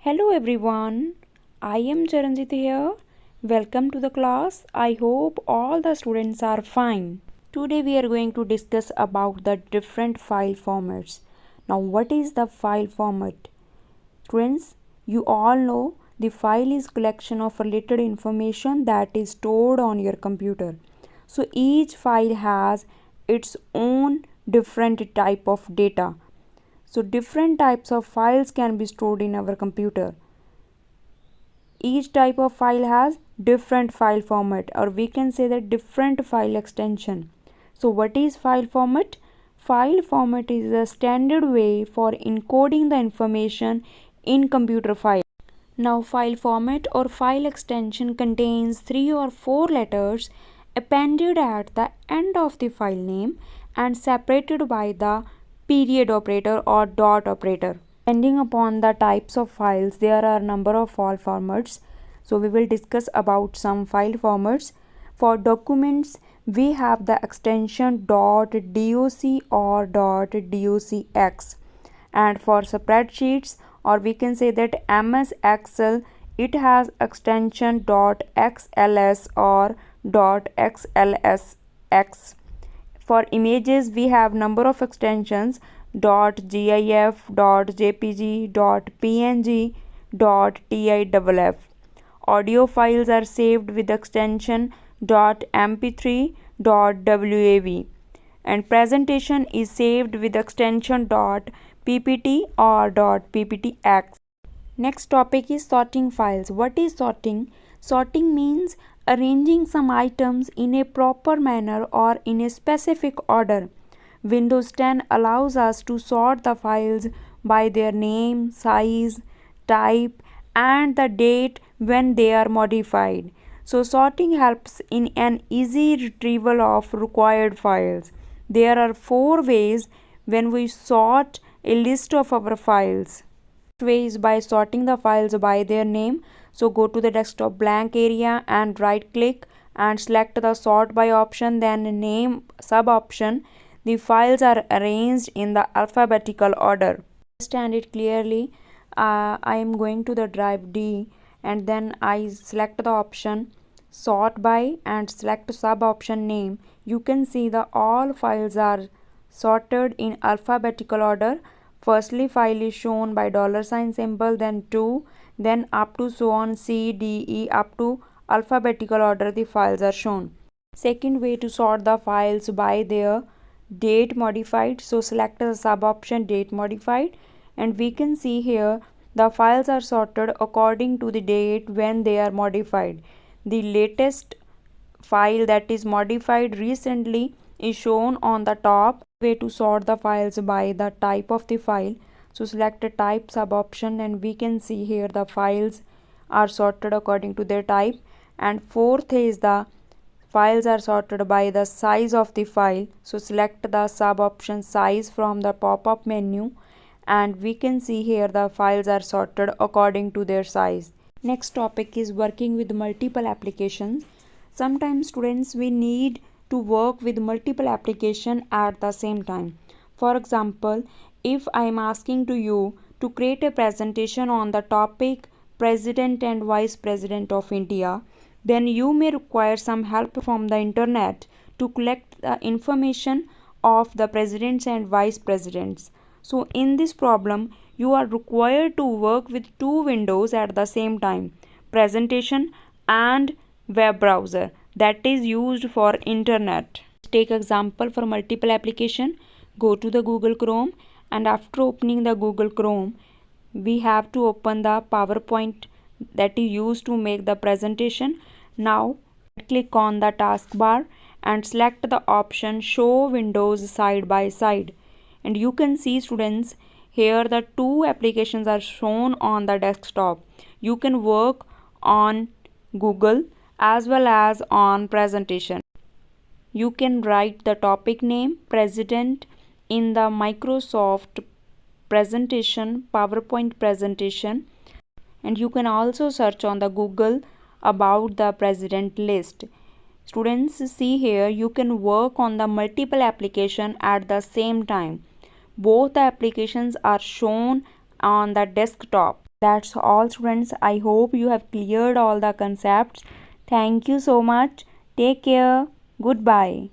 Hello everyone, I am Charanjit here. Welcome to the class. I hope all the students are fine. Today we are going to discuss about the different file formats. Now what is the file format? Students, you all know the file is collection of related information that is stored on your computer. So each file has its own different type of data. So different types of files can be stored in our computer. Each type of file has different file format, or we can say that different file extension. So what is file format? File format is a standard way for encoding the information in computer file. Now file format or file extension contains 3 or 4 letters appended at the end of the file name and separated by the period operator or dot operator. Depending upon the types of files, there are a number of file formats. So we will discuss about some file formats. For documents, we have the extension .doc or .docx. And for spreadsheets, or we can say that MS Excel, it has extension .xls or .xlsx. For images, we have number of extensions .gif, .jpg, .png, .tiff. Audio files are saved with extension .mp3, .wav, and presentation is saved with extension .ppt or .pptx. Next topic is sorting files. What is sorting? Sorting means arranging some items in a proper manner or in a specific order. Windows 10 allows us to sort the files by their name, size, type, and the date when they are modified. So sorting helps in an easy retrieval of required files. There are 4 ways when we sort a list of our files. First way is by sorting the files by their name. So go to the desktop blank area and right click and select the sort by option, then name sub option. The files are arranged in the alphabetical order. Understand it clearly. I am going to the drive D and then I select the option sort by and select sub option name. You can see the all files are sorted in alphabetical order. Firstly, file is shown by $ symbol, then 2, then up to so on C, D, E, up to alphabetical order the files are shown. Second way to sort the files by their date modified. So select the sub option date modified and we can see here the files are sorted according to the date when they are modified. The latest file that is modified recently is shown on the top. Way to sort the files by the type of the file. So select the type sub option and we can see here the files are sorted according to their type. And fourth is the files are sorted by the size of the file. So select the sub option size from the pop-up menu and we can see here the files are sorted according to their size. Next topic is working with multiple applications. Sometimes students we need to work with multiple applications at the same time. For example, if I am asking to you to create a presentation on the topic President and Vice President of India, then you may require some help from the internet to collect the information of the presidents and vice presidents. So in this problem, you are required to work with 2 windows at the same time, presentation and web browser that is used for internet. Take example for multiple application. Go to the Google Chrome and after opening the Google Chrome, we have to open the PowerPoint that is used to make the presentation. Now click on the taskbar and select the option show windows side by side. And you can see students here the 2 applications are shown on the desktop. You can work on Google as well as on presentation. You can write the topic name President in the Microsoft presentation, PowerPoint presentation, and you can also search on the Google about the president list. Students, see here you can work on the multiple application at the same time. Both the applications are shown on the desktop. That's all students. I hope you have cleared all the concepts. Thank you so much. Take care. Goodbye.